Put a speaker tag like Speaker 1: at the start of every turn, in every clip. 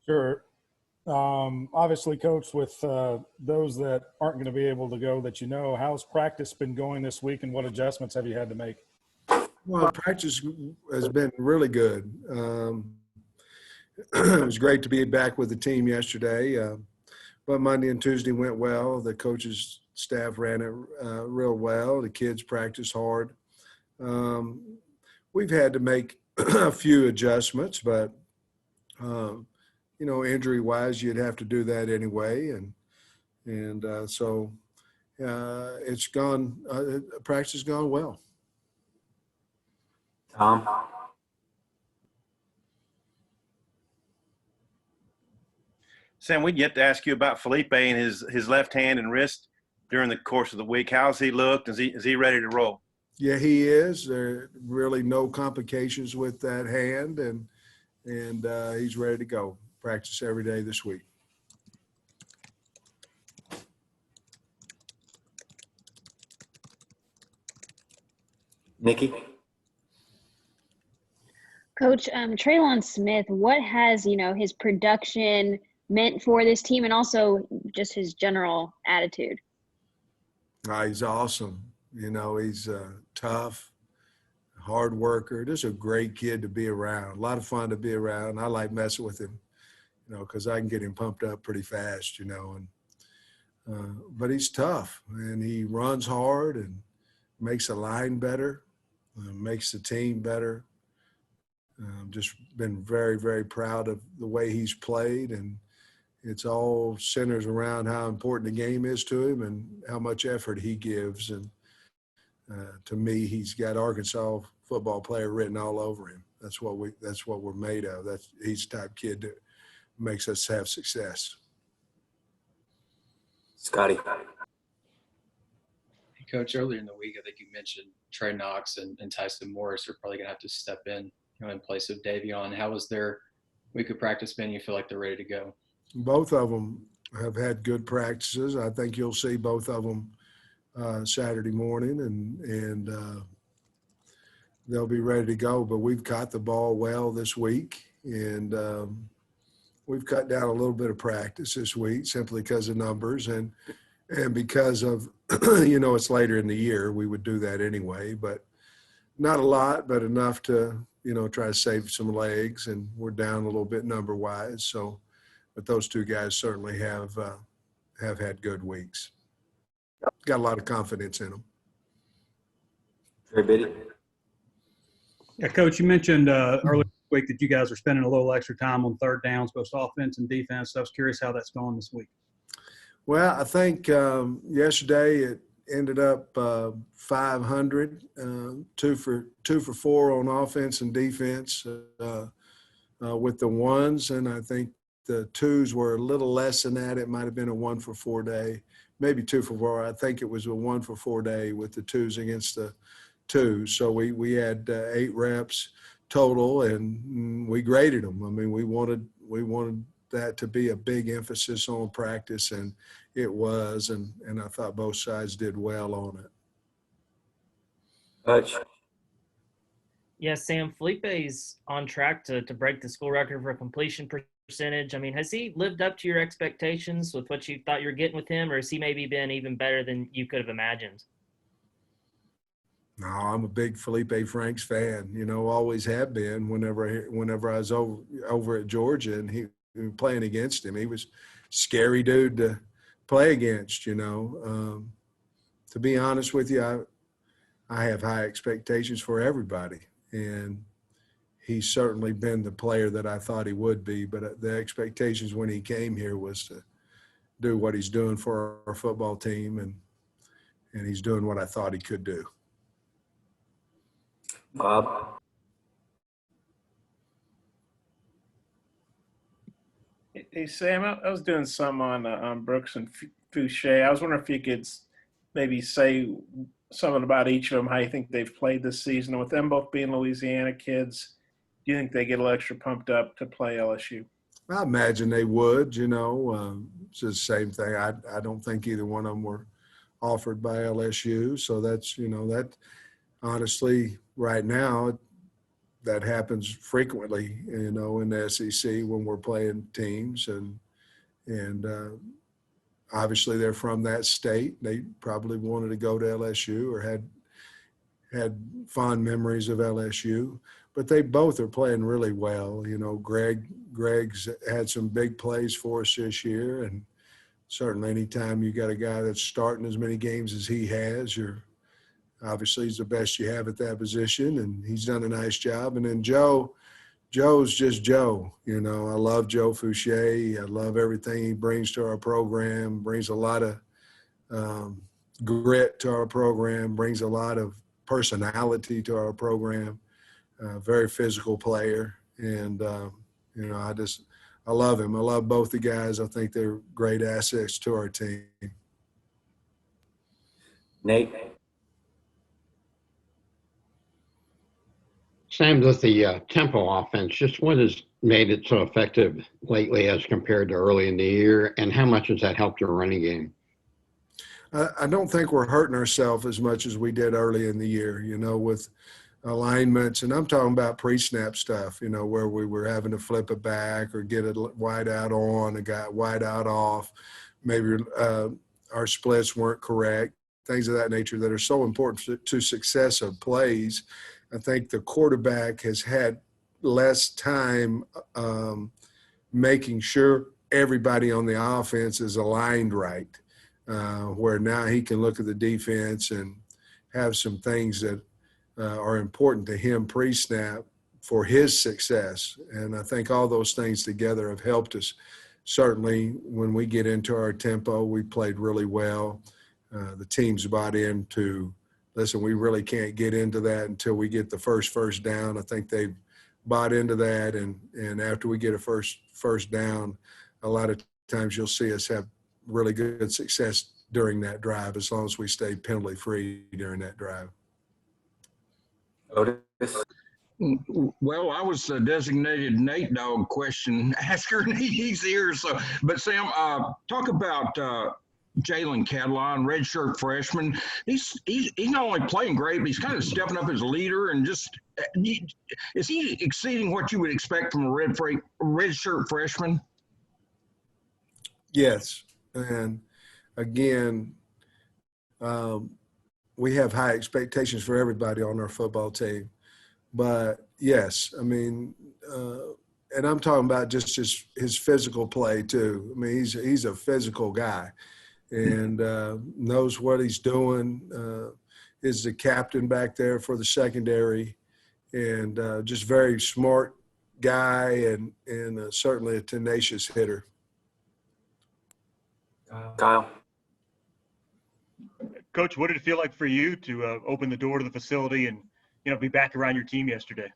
Speaker 1: Sure. Obviously, Coach, with those that aren't going to be able to go that how's practice been going this week and what adjustments have you had to make?
Speaker 2: Well, practice has been really good. It was great to be back with the team yesterday, but Monday and Tuesday went well. The coaches' staff ran it real well. The kids practiced hard. We've had to make a few adjustments, but injury-wise, you'd have to do that anyway, so it's gone. Practice has gone well.
Speaker 3: Tom?
Speaker 4: Sam, we'd yet to ask you about Felipe and his left hand and wrist during the course of the week. How's he looked? Is he ready to roll?
Speaker 2: Yeah, he is. There are really no complications with that hand, and he's ready to go. Practice every day this week.
Speaker 3: Nikki?
Speaker 5: Coach, Traylon Smith, what has, his production meant for this team and also just his general attitude?
Speaker 2: He's awesome. He's tough, hard worker. Just a great kid to be around. A lot of fun to be around. I like messing with him, because I can get him pumped up pretty fast, but he's tough, and he runs hard and makes the line better, makes the team better. Just been very, very proud of the way he's played, and it's all centers around how important the game is to him and how much effort he gives. And to me, he's got Arkansas football player written all over him. That's what we're made of. He's the type of kid that makes us have success.
Speaker 3: Scotty?
Speaker 6: Hey, Coach, earlier in the week, I think you mentioned Trey Knox and Tyson Morris are probably going to have to step in place of Davion. How was their week of practice been? You feel like they're ready to go?
Speaker 2: Both of them have had good practices. I think you'll see both of them Saturday morning, and they'll be ready to go. But we've caught the ball well this week, and we've cut down a little bit of practice this week simply because of numbers and because of, it's later in the year. We would do that anyway, but not a lot, but enough to, try to save some legs, and we're down a little bit number-wise. So, but those two guys certainly have had good weeks. Got a lot of confidence in them.
Speaker 3: Trey Biddy?
Speaker 7: Yeah, Coach, you mentioned earlier this week that you guys are spending a little extra time on third downs, both offense and defense. So I was curious how that's going this week.
Speaker 2: Well, I think yesterday it ended up 500, 2 for 4 on offense and defense with the ones, and I think the twos were a little less than that. It might have been a 1 for 4 day, maybe 2 for 4. I think it was a 1 for 4 day with the twos against the twos. So we had 8 reps total, and we graded them. I mean, we wanted that to be a big emphasis on practice, and it was, and I thought both sides did well on it.
Speaker 3: Coach?
Speaker 8: Yeah, Sam, Felipe's on track to break the school record for completion percentage. I mean, has he lived up to your expectations with what you thought you were getting with him, or has he maybe been even better than you could have imagined?
Speaker 2: No, I'm a big Felipe Franks fan, always have been. Whenever I was over at Georgia and he playing against him, he was a scary dude to play against, To be honest with you, I have high expectations for everybody, and he's certainly been the player that I thought he would be. But the expectations when he came here was to do what he's doing for our football team, and he's doing what I thought he could do.
Speaker 3: Bob?
Speaker 4: Hey, Sam, I was doing some on Brooks and Fouché. I was wondering if you could maybe say something about each of them, how you think they've played this season. And with them both being Louisiana kids, do you think they get a little extra pumped up to play LSU?
Speaker 2: I imagine they would, It's the same thing. I don't think either one of them were offered by LSU. So that's, that honestly right now that happens frequently, in the SEC when we're playing teams, and obviously they're from that state. They probably wanted to go to LSU or had fond memories of LSU, but they both are playing really well. Greg's had some big plays for us this year, and certainly anytime you got a guy that's starting as many games as he has, obviously he's the best you have at that position, and he's done a nice job. And then Joe's just Joe. I love Joe Fouché. I love everything he brings to our program, brings a lot of grit to our program, brings a lot of personality to our program, very physical player. And, I love him. I love both the guys. I think they're great assets to our team.
Speaker 3: Nate.
Speaker 9: Sam, with the tempo offense, just what has made it so effective lately as compared to early in the year, and how much has that helped your running game?
Speaker 2: I don't think we're hurting ourselves as much as we did early in the year, with alignments. And I'm talking about pre-snap stuff, where we were having to flip it back or get a wide out on, a guy wide out off. Maybe our splits weren't correct, things of that nature that are so important to success of plays. I think the quarterback has had less time making sure everybody on the offense is aligned right, where now he can look at the defense and have some things that are important to him pre-snap for his success. And I think all those things together have helped us. Certainly when we get into our tempo, we played really well. The team's bought into, listen, we really can't get into that until we get the first down. I think they've bought into that. And after we get a first down, a lot of times you'll see us have really good success during that drive as long as we stay penalty free during that drive.
Speaker 3: Otis.
Speaker 10: Well, I was a designated Nate Dogg question asker, and he's here. So, but Sam, talk about Jalen Catalon, redshirt freshman. He's not only playing great, but he's kind of stepping up as a leader. And just is he exceeding what you would expect from a redshirt freshman?
Speaker 2: Yes, and again, we have high expectations for everybody on our football team. But yes, I mean, and I'm talking about just his physical play too. I mean, he's a physical guy, and knows what he's doing. Is the captain back there for the secondary, and just very smart guy, and certainly a tenacious hitter.
Speaker 3: Kyle.
Speaker 11: Coach, what did it feel like for you to open the door to the facility and, be back around your team yesterday?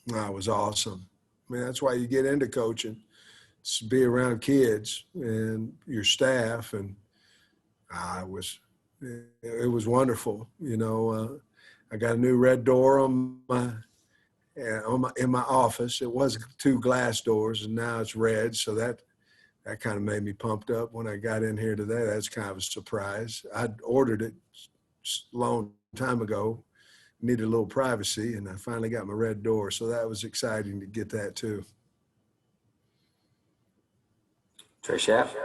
Speaker 2: That was awesome. I mean, that's why you get into coaching, to be around kids and your staff. And it was wonderful. I got a new red door in my office. It was 2 glass doors, and now it's red. So that kind of made me pumped up when I got in here today. That's kind of a surprise. I'd ordered it a long time ago, needed a little privacy, and I finally got my red door. So that was exciting to get that too.
Speaker 3: Trey Schaff.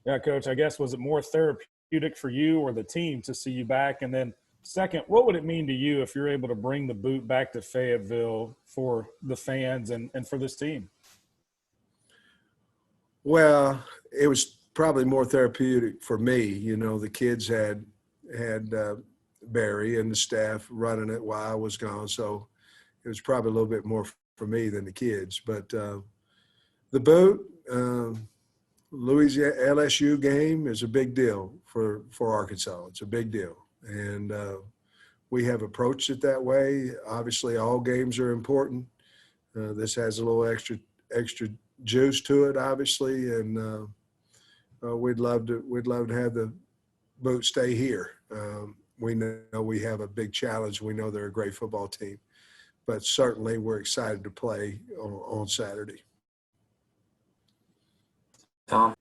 Speaker 1: Yeah, Coach, I guess, was it more therapeutic for you or the team to see you back? And then second, what would it mean to you if you're able to bring the boot back to Fayetteville for the fans and for this team?
Speaker 2: Well, it was probably more therapeutic for me. The kids had Barry and the staff running it while I was gone. So it was probably a little bit more for me than the kids. But the boot, Louisiana LSU game is a big deal for Arkansas. It's a big deal. And we have approached it that way. Obviously, all games are important. This has a little extra juice to it, obviously, and we'd love to have the boot stay here. We know we have a big challenge. We know they're a great football team, but certainly we're excited to play on Saturday.
Speaker 3: Tom.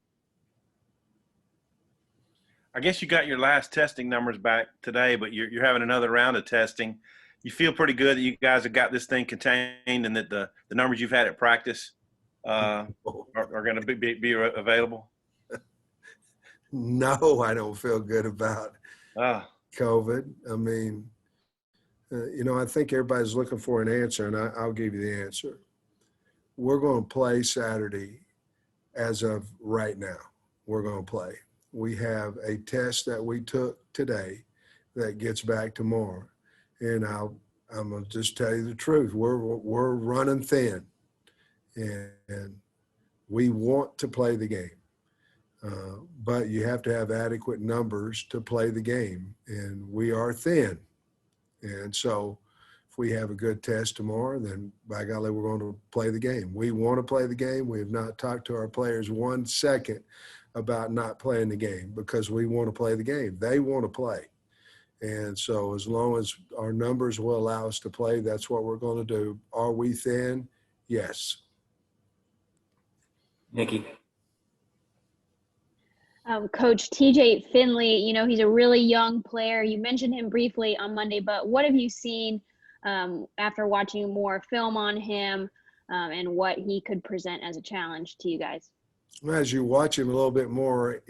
Speaker 12: I guess you got your last testing numbers back today, but you're having another round of testing. you feel pretty good that you guys have got this thing contained and that the numbers you've had at practice are going to be available?
Speaker 2: No, I don't feel good about
Speaker 12: Ah.
Speaker 2: COVID. I mean, I think everybody's looking for an answer, and I'll give you the answer. We're going to play Saturday as of right now. We're going to play. We have a test that we took today that gets back tomorrow. And I'm going to just tell you the truth. We're running thin, and we want to play the game. But you have to have adequate numbers to play the game, and we are thin. And so if we have a good test tomorrow, then by golly, we're going to play the game. We want to play the game. We have not talked to our players 1 second about not playing the game because we want to play the game. They want to play. And so as long as our numbers will allow us to play, that's what we're going to do. Are we thin? Yes.
Speaker 3: Nikki.
Speaker 5: Coach TJ Finley, he's a really young player. You mentioned him briefly on Monday, but what have you seen after watching more film on him and what he could present as a challenge to you guys?
Speaker 2: As you watch him a little bit more,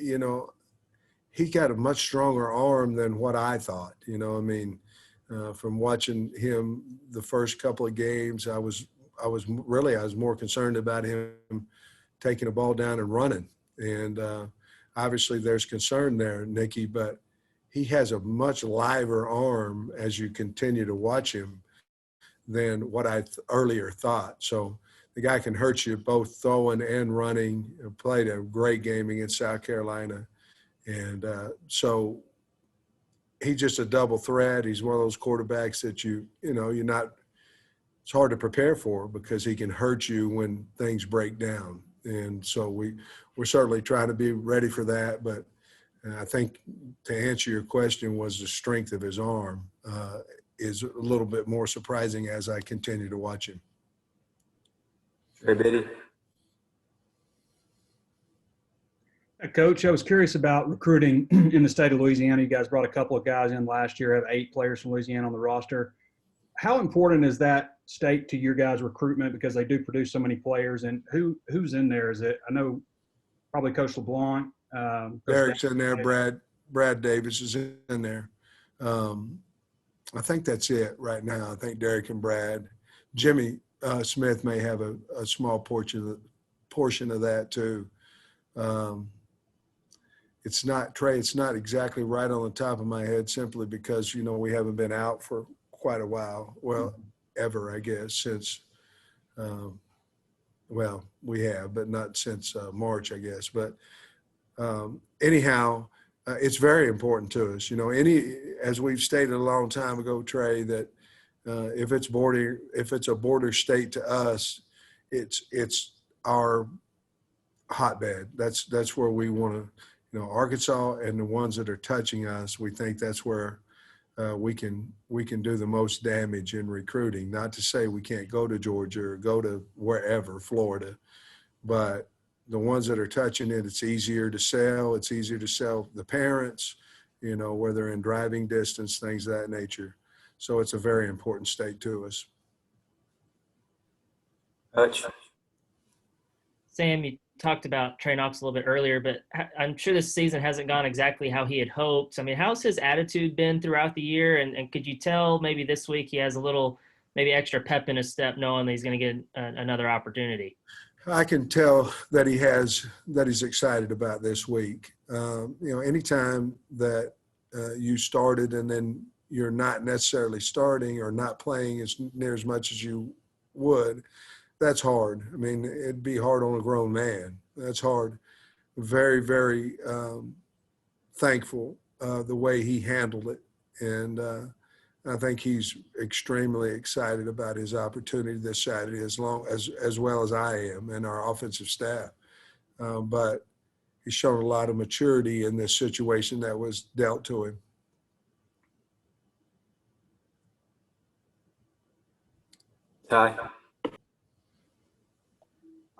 Speaker 2: he got a much stronger arm than what I thought. From watching him the first couple of games, I was more concerned about him taking the ball down and running. And obviously there's concern there, Nikki, but he has a much liver arm as you continue to watch him than what I earlier thought. So the guy can hurt you both throwing and running. Played a great game against South Carolina. And so he's just a double threat. He's one of those quarterbacks that you're not – it's hard to prepare for because he can hurt you when things break down. And so we're certainly trying to be ready for that. But I think to answer your question was the strength of his arm is a little bit more surprising as I continue to watch him.
Speaker 3: Trey Biddy.
Speaker 7: Coach, I was curious about recruiting in the state of Louisiana. You guys brought a couple of guys in last year, have 8 players from Louisiana on the roster. How important is that state to your guys' recruitment because they do produce so many players? And who's in there? Is it? I know probably Coach LeBlanc.
Speaker 2: Derek's in there. Brad Davis is in there. I think that's it right now. I think Derek and Brad. Jimmy Smith may have a small portion of that too. It's not, Trey, it's not exactly right on the top of my head simply because, we haven't been out for quite a while. Well, ever, I guess, since, we have, but not since March, I guess. But anyhow, it's very important to us. As we've stated a long time ago, Trey, that if it's a border state to us, it's our hotbed. That's where we want to, Arkansas and the ones that are touching us, we think that's where we can do the most damage in recruiting. Not to say we can't go to Georgia or go to wherever, Florida, but the ones that are touching it, it's easier to sell. It's easier to sell the parents, where they're in driving distance, things of that nature. So it's a very important state to us.
Speaker 3: Coach.
Speaker 8: Sam, you talked about Trey Knox a little bit earlier, but I'm sure this season hasn't gone exactly how he had hoped. I mean, how's his attitude been throughout the year? And could you tell maybe this week he has a little maybe extra pep in his step knowing that he's going to get another opportunity?
Speaker 2: I can tell that he's excited about this week. Anytime that you started and then you're not necessarily starting or not playing as near as much as you would, that's hard. I mean, it'd be hard on a grown man. That's hard. Very, very thankful the way he handled it. And I think he's extremely excited about his opportunity this Saturday, as well as I am and our offensive staff. But he's shown a lot of maturity in this situation that was dealt to him.
Speaker 3: Ty.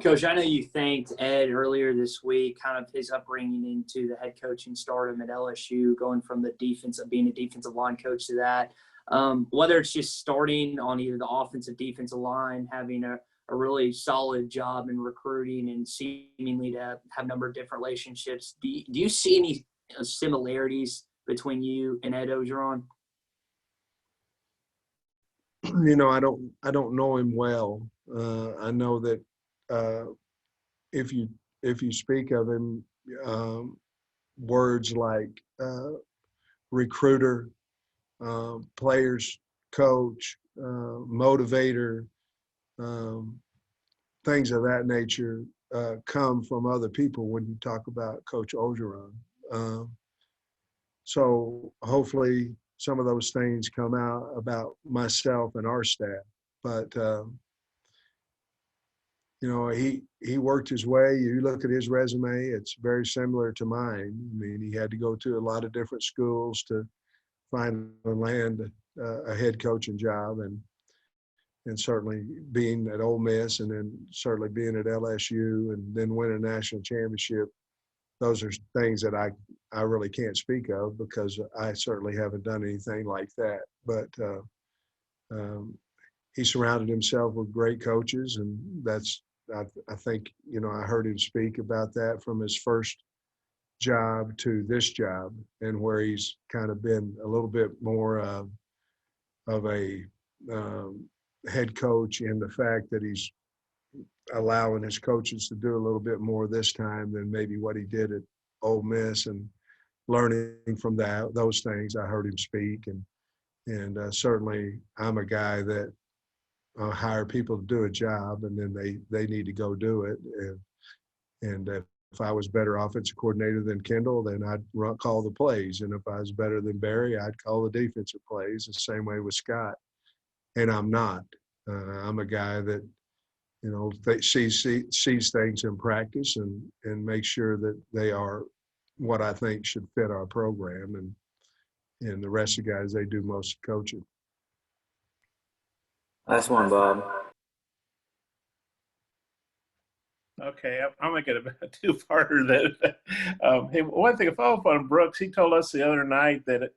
Speaker 13: Coach, I know you thanked Ed earlier this week, kind of his upbringing into the head coaching stardom at LSU, going from being a defensive line coach to that. Whether it's just starting on either the offensive, defensive line, having a really solid job in recruiting and seemingly to have a number of different relationships. Do you see any similarities between you and Ed Ogeron?
Speaker 2: You know, I don't know him well. I know that if you speak of him, words like recruiter, players coach, motivator, things of that nature come from other people when you talk about Coach Ogeron. So hopefully some of those things come out about myself and our staff. But, you know, he worked his way. You look at his resume, it's very similar to mine. I mean, he had to go to a lot of different schools to find and land a head coaching job. And certainly being at Ole Miss and then certainly being at LSU and then win a national championship, those are things that I really can't speak of because I certainly haven't done anything like that. But he surrounded himself with great coaches, and that's I think, you know, I heard him speak about that from his first job to this job, and where he's kind of been a little bit more of a head coach in the fact that he's allowing his coaches to do a little bit more this time than maybe what he did at Ole Miss, and learning from those things. I heard him speak, and certainly I'm a guy that hire people to do a job, and then they need to go do it. And if I was better offensive coordinator than Kendall, then I'd call the plays. And if I was better than Barry, I'd call the defensive plays. The same way with Scott. And I'm not. I'm a guy that, you know, sees things in practice and makes sure that they are what I think should fit our program. And the rest of the guys, they do most coaching.
Speaker 3: Last one, Bob.
Speaker 4: Okay, I'll make it a two-parter. That hey, one thing, to follow up on Brooks, he told us the other night that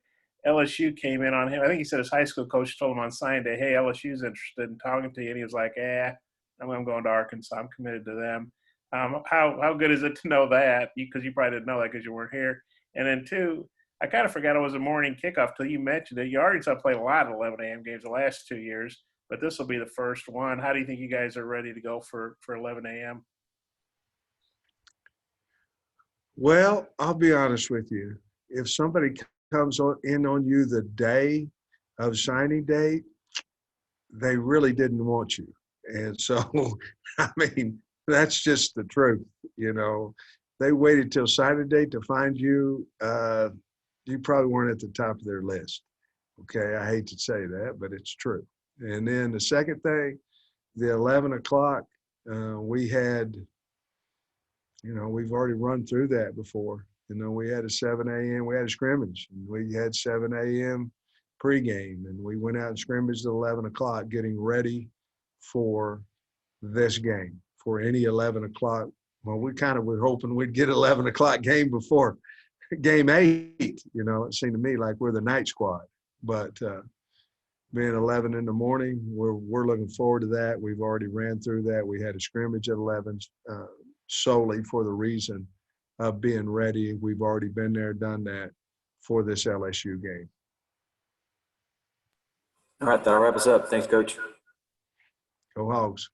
Speaker 4: LSU came in on him. I think he said his high school coach told him on signing day, "Hey, LSU's interested in talking to you," and he was like, I'm going to Arkansas. I'm committed to them." How good is it to know that? Because you probably didn't know that because you weren't here. And then two, I kind of forgot it was a morning kickoff till you mentioned it. Arkansas played a lot of 11 a.m. games the last 2 years, but this will be the first one. How do you think you guys are ready to go for 11 a.m.?
Speaker 2: Well, I'll be honest with you. If somebody comes in on you the day of signing date, they really didn't want you. And so, I mean, that's just the truth. You know, they waited till signing date to find you. You probably weren't at the top of their list. Okay, I hate to say that, but it's true. And then the second thing, the 11 o'clock, we had, you know, we've already run through that before. You know, we had a 7 a.m., we had a scrimmage, and we had 7 a.m. pregame, and we went out and scrimmaged at 11 o'clock getting ready for this game, for any 11 o'clock. Well, we kind of were hoping we'd get 11 o'clock game before game 8. You know, it seemed to me like we're the night squad. But being 11 in the morning, we're looking forward to that. We've already ran through that. We had a scrimmage at 11 solely for the reason of being ready. We've already been there, done that for this LSU game.
Speaker 3: All right, that'll wrap us up. Thanks, Coach.
Speaker 2: Go Hogs.